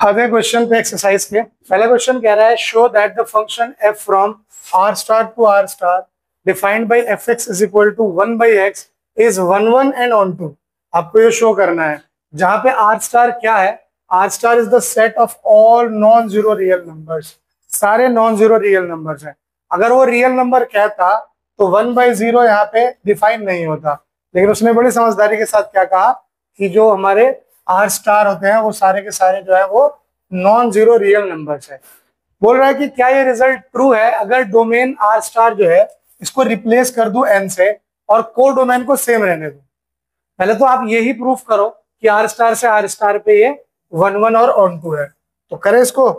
अगले क्वेश्चन पे एक्सरसाइज के पहला क्वेश्चन कह रहा है show that the function f from r star to r star defined by fx is equal to 1 by x is 1 1 and onto. आपको ये शो करना है जहां पे r स्टार क्या है, r star is the set of all non zero real numbers, सारे non zero real numbers हैं। अगर वो रियल नंबर कहता तो 1 बाई 0 यहाँ पे डिफाइन नहीं होता, लेकिन उसने बड़ी समझदारी के साथ क्या कहा कि जो हमारे आर स्टार होते हैं वो सारे के सारे जो है वो नॉन जीरो रियल नंबर्स है। बोल रहा है कि क्या ये रिजल्ट ट्रू है अगर डोमेन आर स्टार जो है इसको रिप्लेस कर दूं एन से और को डोमेन को सेम रहने दूं। पहले तो आप यही प्रूफ करो कि आर स्टार से आर स्टार पे ये 1 1 और ऑन टू है, तो करें इसको।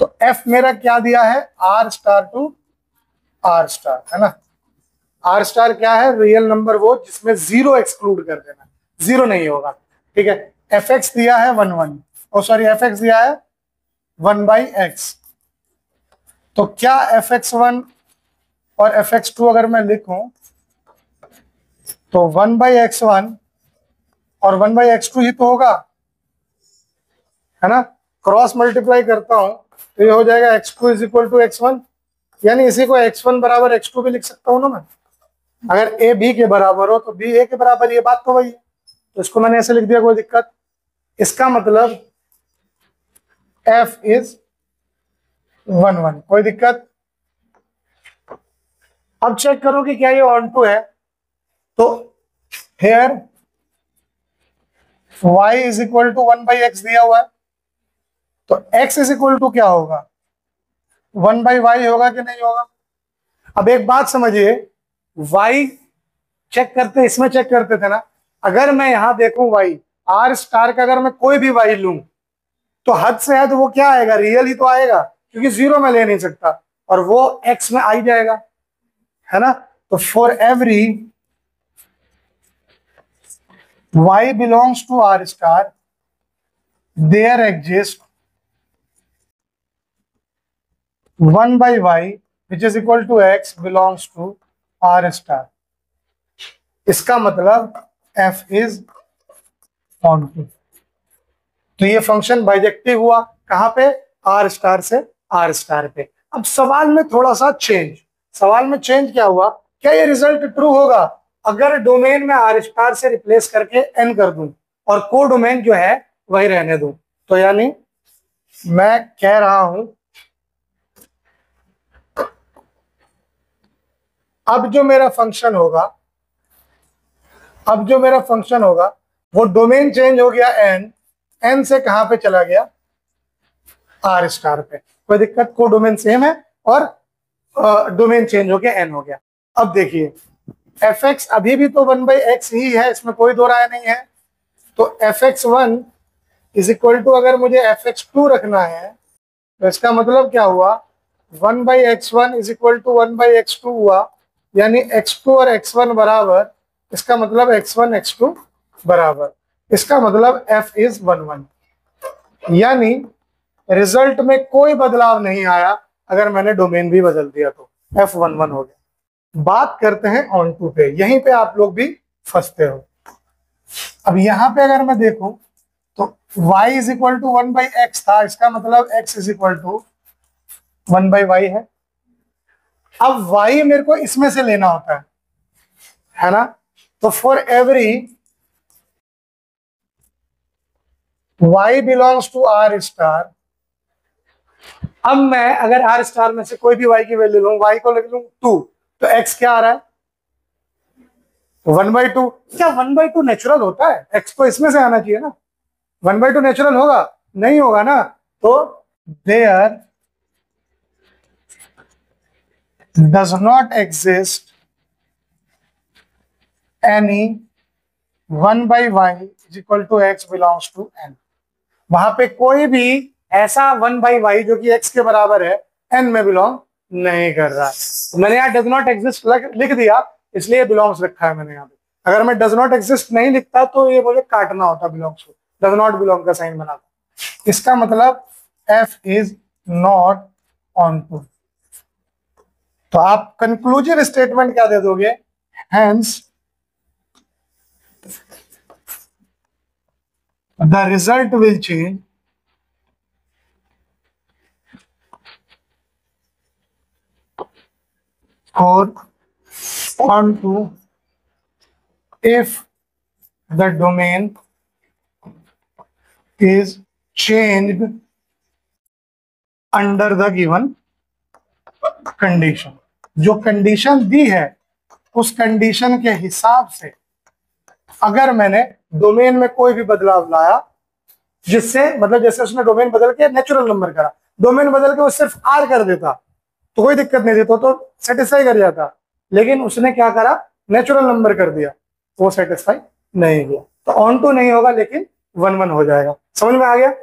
तो एफ मेरा क्या दिया है, R star to R star है ना। आर स्टार क्या है, रियल नंबर वो जिसमें जीरो एक्सक्लूड कर देना, जीरो नहीं होगा, ठीक है। एफ एक्स दिया है 1 1, ओ सॉरी एफ एक्स दिया है 1 बाई एक्स। तो क्या एफ एक्स 1 और एफ एक्स 2 अगर मैं लिखूं तो 1 बाई एक्स 1 और 1 बाई एक्स 2 ही तो होगा, है ना। क्रॉस मल्टीप्लाई करता हूं तो ये हो जाएगा x2 is equal to x1, यानी इसी को x1 बराबर x2 भी लिख सकता हूं ना मैं। अगर a b के बराबर हो तो b a के बराबर, ये बात तो वही है, तो इसको मैंने ऐसे लिख दिया, कोई दिक्कत। इसका मतलब f इज 1 1, कोई दिक्कत। अब चेक करो कि क्या ये ऑन टू है, तो here y is equal to 1 by x दिया हुआ है, तो x इज इक्वल टू क्या होगा, 1 बाई वाई होगा कि नहीं होगा। अब एक बात समझिए, y चेक करते, इसमें चेक करते थे ना, अगर मैं यहां देखूं y आर स्टार का अगर मैं कोई भी y लूं तो हद से हद वो क्या आएगा, रियल ही तो आएगा, क्योंकि जीरो में ले नहीं सकता और वो x में आ ही जाएगा, है ना। तो for every y belongs to R star there exist 1 by y which is equal to x belongs to r star। इसका मतलब f is on to। तो ये फंक्शन बाइजेक्टिव हुआ कहां पे, r स्टार से r स्टार पे। अब सवाल में थोड़ा सा चेंज, सवाल में चेंज क्या हुआ, क्या ये रिजल्ट ट्रू होगा अगर डोमेन में r स्टार से रिप्लेस करके n कर दूं और को डोमेन जो है वही रहने दूं। तो यानी मैं कह रहा हूं अब जो मेरा फंक्शन होगा वो डोमेन चेंज हो गया एन से कहां पे चला गया, आर स्टार पे। कोई दिक्कत, को डोमेन सेम है और डोमेन चेंज हो गया, एन हो गया। अब देखिए एफ एक्स अभी भी तो 1 बाई एक्स ही है, इसमें कोई दो राय नहीं है। तो f x 1 is equal to, अगर मुझे एफ एक्स 2 रखना है तो इसका मतलब क्या हुआ, 1 by x 1 is equal to 1 by x 2 हुआ, यानी x2 और x1 बराबर, इसका मतलब x1 x2 बराबर, इसका मतलब f इज 1 1। यानी रिजल्ट में कोई बदलाव नहीं आया, अगर मैंने डोमेन भी बदल दिया तो f 1 1 हो गया। बात करते हैं ऑन टू पे, यहीं पे आप लोग भी फंसते हो। अब यहां पे अगर मैं देखूं तो y is equal to 1 by x था, इसका मतलब x is equal to 1 by y है। अब y मेरे को इसमें से लेना होता है ना। तो for every y belongs to R star, अब मैं अगर आर स्टार में से कोई भी y की वैल्यू लूं, y को लिख लूं 2, तो x क्या आ रहा है 1 बाई 2। क्या 1 बाई 2 नेचुरल होता है, x तो इसमें से आना चाहिए ना, 1 बाई 2 नेचुरल होगा, नहीं होगा ना। तो there does not exist any 1 by y is equal to x belongs to n। वहां पे कोई भी ऐसा 1 by y जो कि x के बराबर है n में बिलोंग नहीं कर रहा है। मैंने यहाँ does not exist लिख दिया, इसलिए बिलोंग्स रखा है मैंने यहाँ पे। अगर मैं does not exist नहीं लिखता तो ये मुझे काटना होता बिलोंग्स को, does not belong का साइन बनाता। इसका मतलब f is not on to। तो आप कंक्लूजिव स्टेटमेंट क्या दे दोगे, hence the result will change or onto if the domain is changed under the given condition। जो कंडीशन दी है उस कंडीशन के हिसाब से अगर मैंने डोमेन में कोई भी बदलाव लाया, जिससे मतलब जैसे उसने डोमेन बदल के नेचुरल नंबर करा, डोमेन बदल के वो सिर्फ आर कर देता तो कोई दिक्कत नहीं थी, तो सेटिस्फाई कर जाता, लेकिन उसने क्या करा, नेचुरल नंबर कर दिया, वो सेटिस्फाई नहीं किया, तो ऑन टू नहीं होगा लेकिन 1-1 हो जाएगा। समझ में आ गया?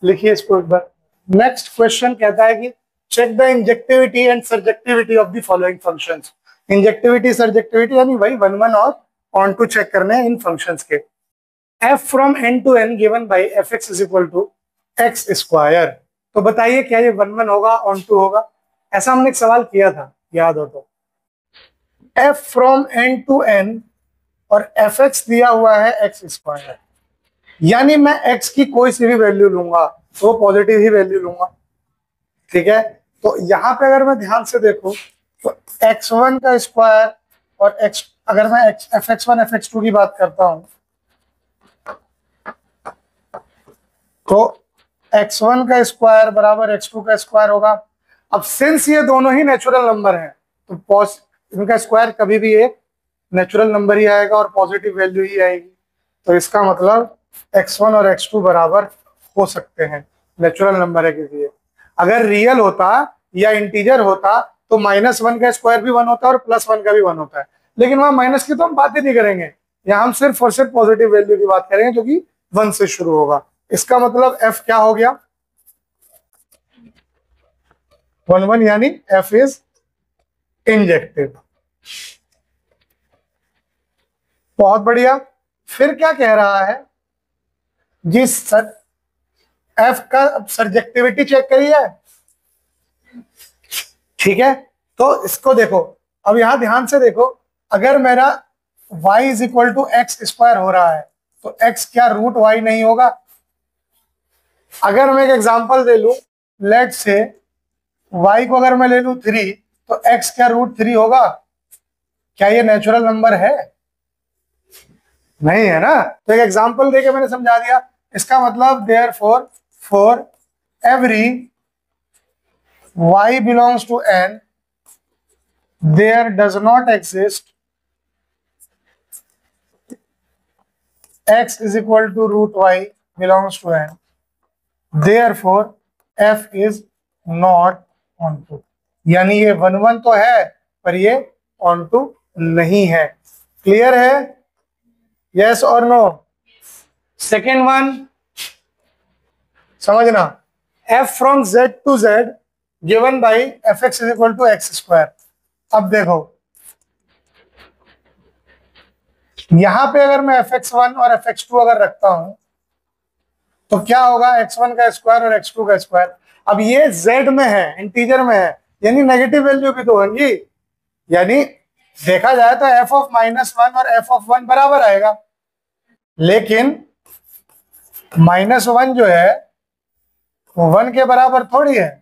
लिखिए इसको एक बार। नेक्स्ट क्वेश्चन कहता है कि check the injectivity and surjectivity of the following functions. Injectivity surjectivity यानी वही 1-1 और ऑन टू चेक करने हैं इन फंक्शंस के। f from n to n given by fx is equal to x square. तो बताइए क्या ये 1-1 होगा, ऑन टू होगा? ऐसा हमने एक सवाल किया था, याद हो तो। f from n to n और fx दिया हुआ है x स्क्वायर, यानी मैं x की कोई सी भी वैल्यू लूंगा तो पॉजिटिव ही वैल्यू लूंगा, ठीक है। तो यहाँ पे अगर मैं ध्यान से देखूं तो x1 का स्क्वायर और x, अगर मैं fx1 fx2 की बात करता हूं तो x1 का स्क्वायर बराबर x2 का स्क्वायर होगा। अब सिंस ये दोनों ही नेचुरल नंबर हैं तो इनका स्क्वायर कभी भी एक नेचुरल नंबर ही आएगा और पॉजिटिव वैल्यू ही आएगी, तो इसका मतलब x1 और x2 बराबर हो सकते हैं, नेचुरल नंबर है किसी एक। अगर रियल होता या इंटीजर होता तो -1 का स्क्वायर भी 1 होता है और +1 का भी 1 होता है, लेकिन वहां माइनस की तो हम बात ही नहीं करेंगे, यहाँ हम सिर्फ और सिर्फ पॉजिटिव वैल्यू की बात करेंगे जो कि 1 से शुरू होगा। इसका मतलब f क्या हो गया, 1-1, यानी f इज इंजेक्टिव। बहुत बढ़िया। फिर क्या कह रहा है, जिस f का सर्जेक्टिविटी चेक करिए, ठीक है। तो इसको देखो, अब यहां ध्यान से देखो, अगर मेरा y is equal to x square हो रहा है तो x क्या रूट y नहीं होगा? अगर मैं एक एग्जांपल दे लूं, लेट से y को अगर मैं ले लूं 3 तो x क्या रूट 3 होगा? क्या ये नेचुरल नंबर है? नहीं है ना। तो एक एग्जांपल देके मैंने समझा दिया। इसका मतलब therefore for every y belongs to n there does not exist x is equal to root y belongs to n, therefore f is not onto। यानी ये 1-1 तो है पर ये onto नहीं है। क्लियर है? यस और नो? सेकेंड वन समझना, f from z to z given by fx is equal to x square. अब देखो यहां पे अगर मैं fx1 और fx2 अगर रखता हूं तो क्या होगा, x1 का स्क्वायर और x2 का स्क्वायर। अब ये z में है, इंटीजर में है, यानी नेगेटिव वैल्यू भी तो होंगी, यानी देखा जाए तो f ऑफ -1 और f ऑफ 1 बराबर आएगा, लेकिन -1 जो है वो 1 के बराबर थोड़ी है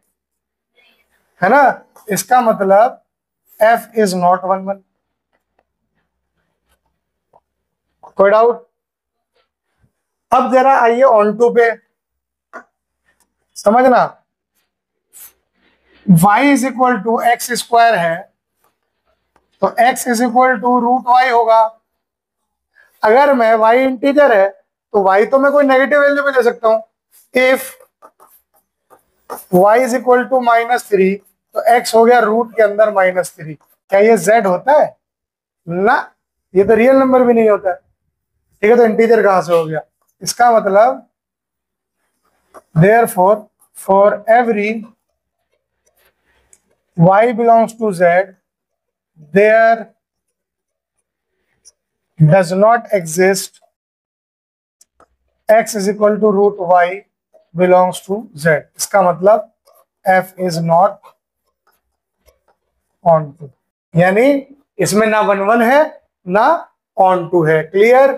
ना। इसका मतलब f इज नॉट 1-1। कोई डाउट? अब जरा आइए ऑन टू पे, समझना, y is equal to x square है तो x is equal to root y होगा। अगर मैं y इंटीजर है तो y तो मैं कोई नेगेटिव वैल्यू भी ले सकता हूं। If y is equal to -3 तो x हो गया रूट के अंदर -3। क्या ये z होता है? ना, ये तो रियल नंबर भी नहीं होता है, ठीक है। तो इंटीजर कहां से हो गया? इसका मतलब therefore for every y belongs to z there does not exist x is equal to root y belongs to z। इसका मतलब f is not on to, यानी इसमें ना 1-1 है ना on to है। क्लियर?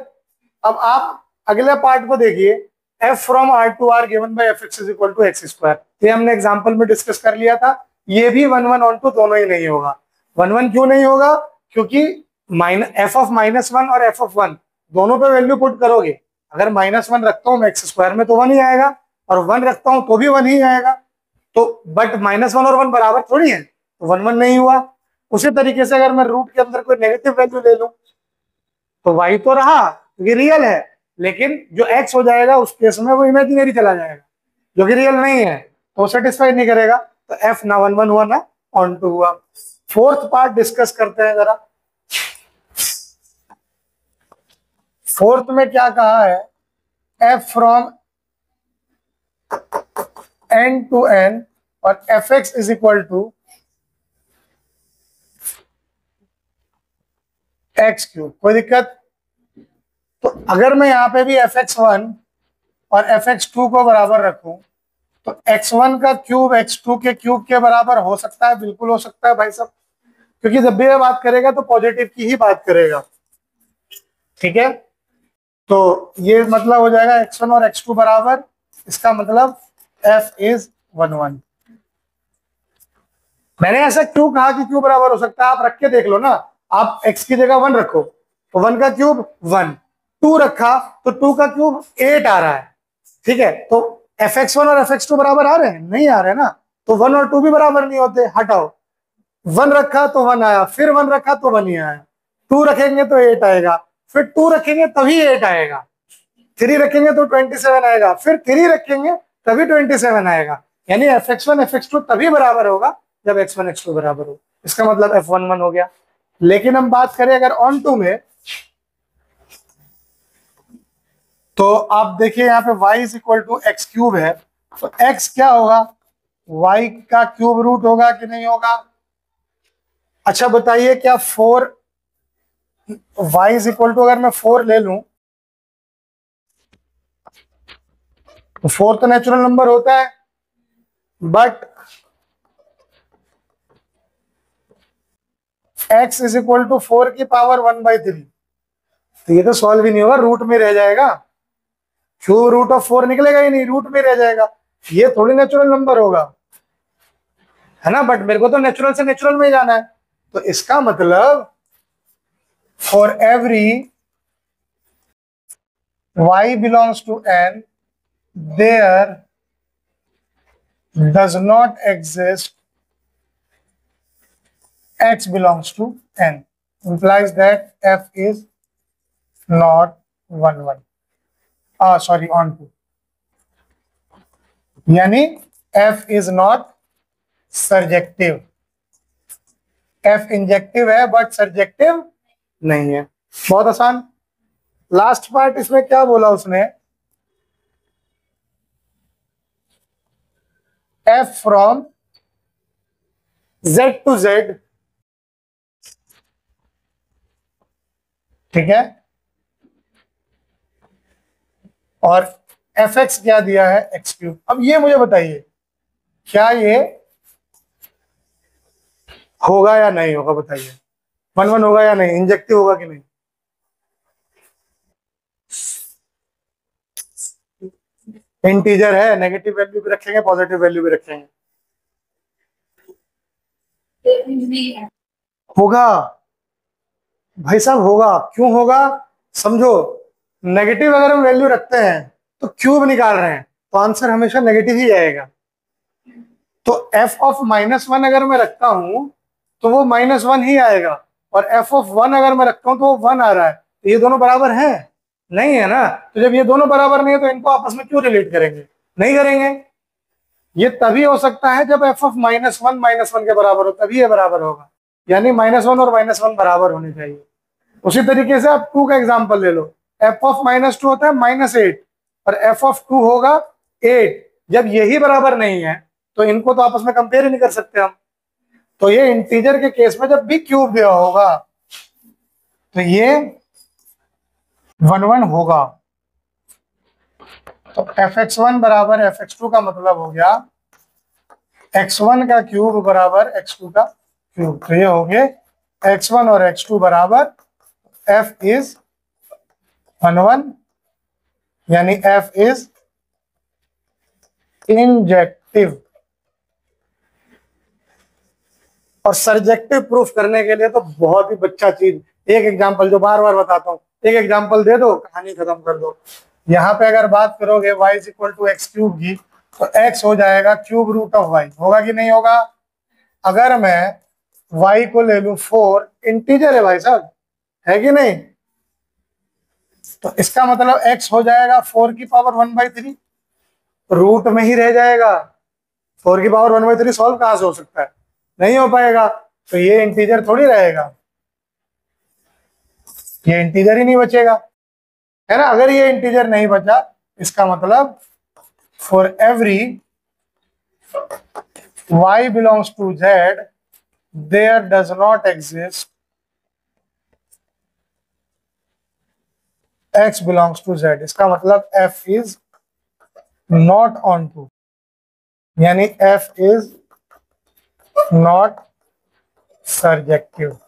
अब आप अगले पार्ट को देखिए, f from r to r given by fx is equal to x square. ये हमने एग्जांपल में डिस्कस कर लिया था। ये भी 1 1 ऑन टू दोनों ही नहीं होगा। 1 1 क्यों नहीं होगा? क्योंकि f ऑफ -1 और f ऑफ 1 दोनों पे वैल्यू पुट करोगे। अगर -1 रखता हूं मैं एक्स स्क्वायर में तो 1 ही आएगा, और 1 रखता हूं तो भी 1 ही आएगा। तो बट -1 और 1 बराबर थोड़ी है, तो 1 1 नहीं हुआ। उसी तरीके से अगर मैं रूट के अंदर कोई नेगेटिव वैल्यू ले लूं तो y तो रहा क्योंकि रियल है, लेकिन जो x हो जाएगा उस केस में वो इमेजिनरी चला जाएगा जो कि रियल नहीं है, तो सेटिस्फाई नहीं करेगा। तो f ना 1 1 हुआ ना ऑन टू हुआ। फोर्थ पार्ट डिस्कस करते हैं जरा। फोर्थ में क्या कहा है? f from n to n और fx is equal to x cube. कोई दिक्कत? तो अगर मैं यहाँ पे भी fx1 और fx2 को बराबर रखूं तो x1 का क्यूब x2 के क्यूब के बराबर हो सकता है, बिल्कुल हो सकता है भाई साहब, क्योंकि जब भी ये बात करेगा तो पॉजिटिव की ही बात करेगा। ठीक है, तो ये मतलब हो जाएगा x1 और x2 बराबर, इसका मतलब f इज 1 1। मैंने ऐसा क्यों कहा कि क्यों बराबर हो सकता है? आप रख के देख लो ना। आप x की जगह 1 रखो तो 1 का क्यूब 1, 2 रखा तो 2 का क्यूब 8 आ रहा है। ठीक है, तो fx1 और fx2 बराबर आ रहे हैं? नहीं आ रहे ना, तो 1 और 2 भी बराबर नहीं होते। हटाओ, 1 रखा तो 1 आया, फिर 1 रखा तो 1 ही आया, 2 रखेंगे तो 8 आएगा, फिर 2 रखेंगे तभी 8 आएगा, 3 रखेंगे तो 27 आएगा, फिर 3 रखेंगे तभी 27 आएगा। यानी fx1 fx2 तभी बराबर होगा जब x1 x2 बराबर हो। इसका मतलब f1 1 हो गया। लेकिन हम बात करें अगर ऑन टू में, तो आप देखिए यहाँ पे y is equal to x cube है, तो x क्या होगा? y का क्यूब रूट होगा कि नहीं होगा? अच्छा बताइए, क्या 4 y इज इक्वल टू, अगर मैं 4 ले लूं तो 4 तो नेचुरल नंबर होता है, but x is equal to 4 की पावर 1/3, तो ये तो सॉल्व ही नहीं होगा, रूट में रह जाएगा। क्यूब रूट ऑफ 4 निकलेगा ही नहीं, रूट में रह जाएगा। ये थोड़ी नेचुरल नंबर होगा, है ना? बट मेरे को तो नेचुरल से नेचुरल में ही जाना है। तो इसका मतलब for every y belongs to n there does not exist x belongs to n, implies that f is not 1 1, sorry on 2, यानी f is not surjective। f injective है बट सर्जेक्टिव नहीं है। बहुत आसान। लास्ट पार्ट इसमें क्या बोला उसने? f from z to z, ठीक है, और fx क्या दिया है? X cube. अब ये मुझे बताइए, क्या ये होगा या नहीं होगा? बताइए, 1 1 होगा या नहीं? इंजेक्टिव होगा कि नहीं? इंटीजर है, नेगेटिव वैल्यू भी रखेंगे, पॉजिटिव वैल्यू भी रखेंगे। होगा भाई साहब, होगा। क्यों होगा? समझो, नेगेटिव अगर हम वैल्यू रखते हैं तो क्यूब निकाल रहे हैं तो आंसर हमेशा नेगेटिव ही आएगा। तो f ऑफ -1 अगर मैं रखता हूं तो वो -1 ही आएगा, और f ऑफ 1 अगर मैं रखता हूं तो वो 1 आ रहा है। तो ये दोनों बराबर हैं? नहीं है ना। तो जब ये दोनों बराबर नहीं है तो इनको आपस में क्यों रिलेट करेंगे? नहीं करेंगे। ये तभी हो सकता है जब f ऑफ -1 के बराबर हो, तभी ये बराबर होगा। यानी -1 और -1 बराबर होने चाहिए। उसी तरीके से आप 2 का एग्जांपल ले लो, f ऑफ -2 होता है -8 और f ऑफ 2 होगा 8। जब यही बराबर नहीं है तो इनको तो आपस में कंपेयर ही नहीं कर सकते हम। तो ये इंटीजर के केस में जब भी क्यूब दिया होगा तो ये 1 1 होगा। तो fx1 बराबर fx2 का मतलब हो गया x1 का क्यूब बराबर x2 का क्यूब। तो ये हो गए x1 और x2 बराबर f इज 1 1 यानी f इज इंजेक्टिव। और सर्जेक्टिव प्रूफ करने के लिए तो बहुत ही बच्चा चीज, एक एग्जांपल जो बार बार बताता हूं, एक एग्जांपल दे दो, कहानी खत्म कर दो। यहाँ पे अगर बात करोगे y is equal to x cube की, तो x हो जाएगा क्यूब रूट ऑफ y, होगा कि नहीं होगा? अगर मैं y को ले लूं 4, इंटीजर है भाई साहब, है कि नहीं? तो इसका मतलब x हो जाएगा 4 की पावर 1/3, रूट में ही रह जाएगा। 4 की पावर 1/3 सॉल्व कहां से हो सकता है? नहीं हो पाएगा। तो ये इंटीजर थोड़ी रहेगा, ये इंटीजर ही नहीं बचेगा, है ना? अगर ये इंटीजर नहीं बचा, इसका मतलब for every y belongs to z there does not exist x belongs to z। इसका मतलब f is not onto, यानी f is not surjective.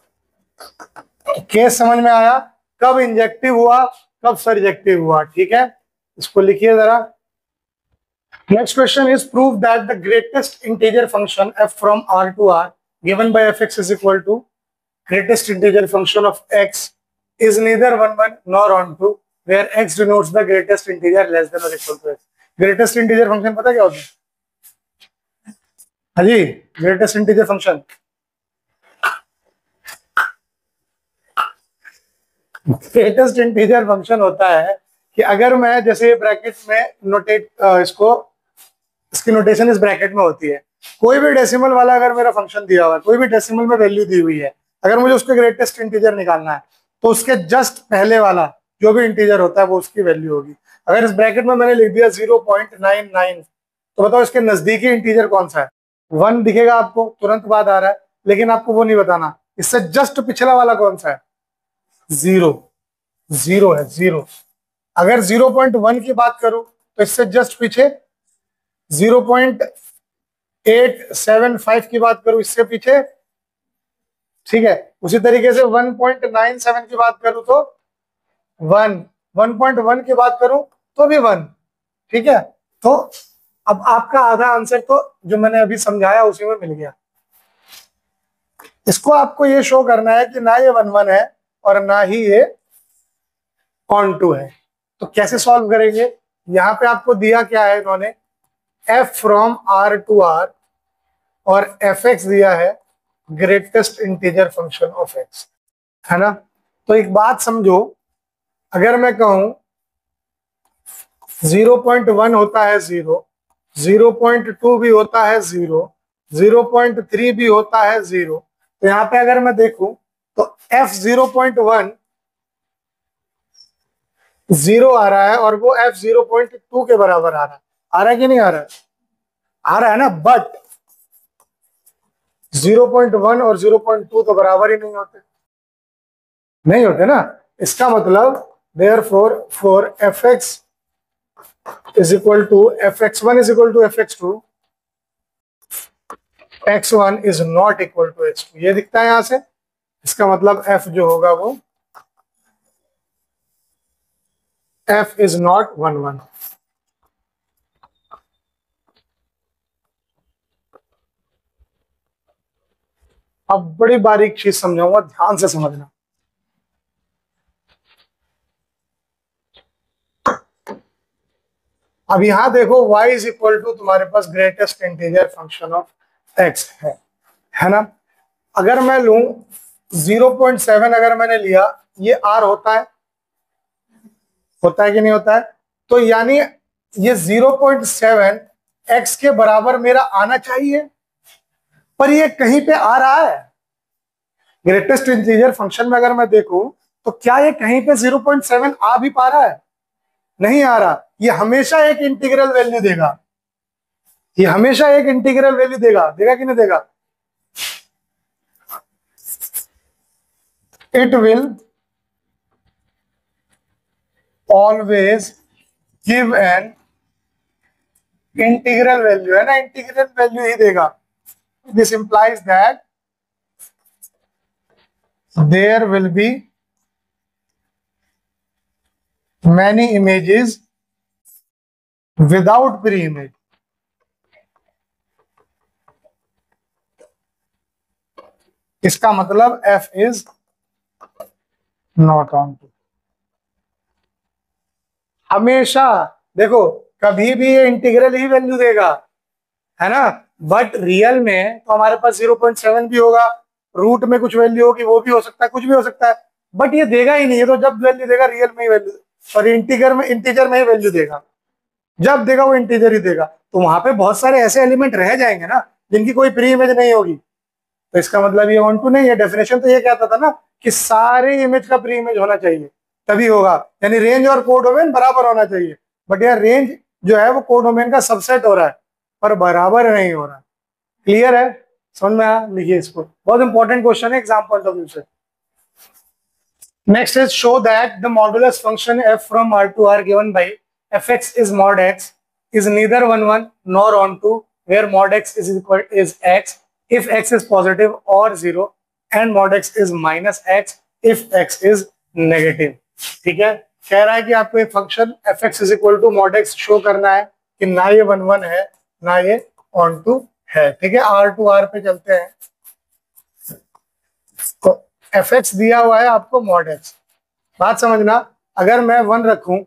Case समझ में आया? कब इंजेक्टिव हुआ, कब सर्जेक्टिव हुआ, ठीक है? इसको लिखिए जरा। Next question is prove that the greatest integer function f from r to r given by fx is equal to greatest integer function of x is neither 1 1 nor on 2 where x denotes the greatest integer less than or equal to x। Greatest integer function पता क्या होता है? हाँ जी, greatest integer function, greatest integer function होता है कि अगर मैं जैसे ब्रैकेट में नोटेट इसकी नोटेशन इस ब्रैकेट में होती है, कोई भी डेसिमल वाला अगर मेरा फंक्शन दिया हुआ है, कोई भी डेसिमल में वैल्यू दी हुई है, अगर मुझे उसके ग्रेटेस्ट इंटीजर निकालना है तो उसके जस्ट पहले वाला जो भी इंटीजर होता है वो उसकी वैल्यू होगी। अगर इस ब्रैकेट में मैंने लिख दिया 0.99, तो बताओ इसके नजदीकी इंटीजर कौन सा है? 1 दिखेगा आपको, तुरंत बाद आ रहा है, लेकिन आपको वो नहीं बताना इससे जस्ट पिछला वाला कौन सा है। 0 है, 0। अगर 0.1 की बात करूं तो इससे जस्ट पीछे 0.875 की बात करूं, इससे पीछे, ठीक है? उसी तरीके से 1.97 की बात करूं तो 1, 1.1 की बात करूं तो भी 1, ठीक है? तो अब आपका आधा आंसर तो जो मैंने अभी समझाया उसी में मिल गया। इसको आपको ये शो करना है कि ना ये 1 1 है और ना ही ये ऑन टू है। तो कैसे सॉल्व करेंगे? यहां पे आपको दिया क्या है इन्होंने, f from r to r, और fx दिया है greatest integer function of x, है ना? तो एक बात समझो, अगर मैं कहूं 0.1 होता है 0, 0.2 भी होता है 0, 0.3 भी होता है 0, तो यहां पे अगर मैं देखूं तो f 0.1 0 आ रहा है और वो f 0.2 के बराबर आ रहा है कि नहीं आ रहा है? आ रहा है ना। बट 0.1 और 0.2 तो बराबर ही नहीं होते, नहीं होते ना। इसका मतलब therefore for fx is equal to fx1 is equal to fx2, x1 is not equal to x2, ये दिखता है यहां से। इसका मतलब f जो होगा वो f is not 1 1। अब बड़ी बारीक चीज समझाऊंगा, ध्यान से समझना। अब यहां देखो y इज इक्वल टू तुम्हारे पास greatest integer function of x है ना? अगर मैं लूं 0.7, अगर मैंने लिया, ये r होता है कि नहीं होता है? तो यानी ये 0.7 x के बराबर मेरा आना चाहिए, पर ये कहीं पे आ रहा है। ग्रेटेस्ट इंटीजर फंक्शन में अगर मैं देखूं तो क्या ये कहीं पे 0.7 आ भी पा रहा है? नहीं आ रहा। ये हमेशा एक इंटीग्रल वैल्यू देगा, ये हमेशा एक इंटीग्रल वैल्यू देगा कि नहीं देगा? It will always give an integral value, है ना? इंटीग्रल वैल्यू ही देगा। This implies that there will be many images without pre image, इसका मतलब f is not onto. हमेशा देखो कभी भी ये इंटीग्रल ही वैल्यू देगा, है ना, बट रियल में तो हमारे पास 0.7 भी होगा, रूट में कुछ वैल्यू होगी, वो भी हो सकता है, कुछ भी हो सकता है, बट ये देगा ही नहीं। है तो जब वैल्यू देगा रियल में ही वैल्यू, और इंटीजर में ही वैल्यू देगा, जब देगा वो इंटीजर ही देगा। तो वहां पे बहुत सारे ऐसे एलिमेंट रह जाएंगे ना जिनकी कोई प्री इमेज नहीं होगी, तो इसका मतलब ये ऑन टू नहीं है। डेफिनेशन तो ये कहता था ना कि सारे इमेज का प्री इमेज होना चाहिए तभी होगा, यानी रेंज और कोडोमेन बराबर होना चाहिए। बट यार रेंज जो है वो कोडोमेन का सबसेट हो रहा है पर बराबर नहीं हो रहा। क्लियर है, समझ में आया? लिखिए इसको, बहुत इंपॉर्टेंट क्वेश्चन है एग्जाम पॉइंट ऑफ व्यू से। Next is show that the modulus function f from R to R given by fx is mod x is neither 1 1 nor on 2 where mod x is equal is x if x is positive or 0 and mod x is minus x if x is negative। ठीक है, कह रहा है कि आपको एक function fx is equal to mod x show करना है कि ना ये 1 1 है ना ये on 2 है। ठीक है, R to R पे चलते हैं। तो fx दिया हुआ है आपको mod x, बात समझना, अगर मैं 1 रखूं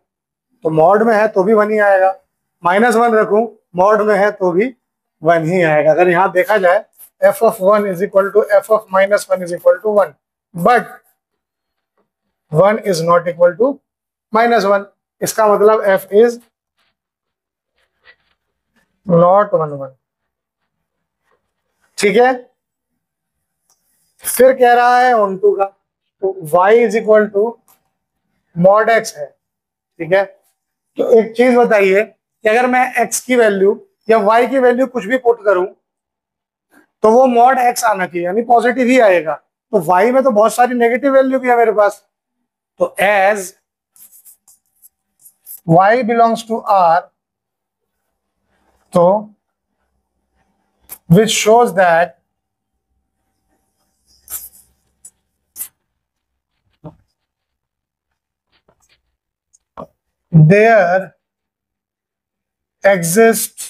तो मॉड में है तो भी 1 ही आएगा, -1 रखूं मॉड में है तो भी 1 ही आएगा। अगर यहां देखा जाए f of 1 is equal to f of -1 is equal to 1, but 1 is not equal to -1, इसका मतलब f is not 1 1। ठीक है, फिर कह रहा है ऑन टू का, तो y is equal to mod x है। ठीक है, तो एक चीज बताइए कि अगर मैं x की वैल्यू या y की वैल्यू कुछ भी पुट करूं तो वो मॉड x आना चाहिए, यानी पॉजिटिव ही आएगा। तो y में तो बहुत सारी नेगेटिव वैल्यू भी है मेरे पास, तो as y belongs to R, तो which shows that there exist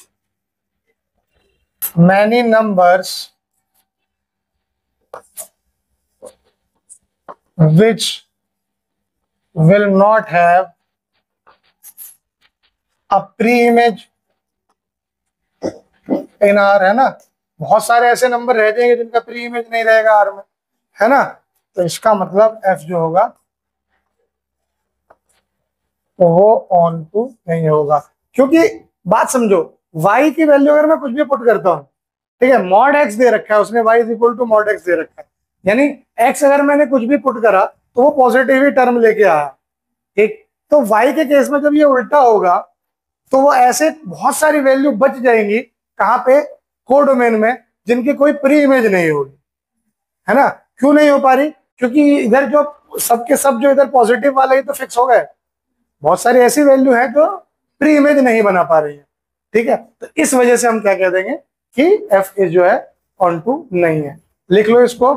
many numbers which will not have a pre-image in R, है ना, बहुत सारे ऐसे नंबर रह जाएंगे जिनका प्री इमेज नहीं रहेगा R में, है ना। तो इसका मतलब F जो होगा तो वो ऑन टू नहीं होगा, क्योंकि बात समझो, y की वैल्यू अगर मैं कुछ भी पुट करता हूं, ठीक है, मॉड x दे रखा है उसने, y is equal to mod x दे रखा है, यानी x अगर मैंने कुछ भी पुट करा तो वो पॉजिटिव ही टर्म लेके आया। ठीक, तो y के केस में जब ये उल्टा होगा तो वो ऐसे बहुत सारी वैल्यू बच जाएंगी, कहाँ पे, कोडोमेन में, जिनकी कोई प्री इमेज नहीं होगी, है ना। क्यों नहीं हो पा रही? क्योंकि इधर जो सबके सब जो इधर पॉजिटिव वाला ही तो फिक्स हो गए, बहुत सारी ऐसी वैल्यू है जो प्री इमेज नहीं बना पा रही है। ठीक है, तो इस वजह से हम क्या कह देंगे कि f जो है ऑन टू नहीं है। लिख लो इसको।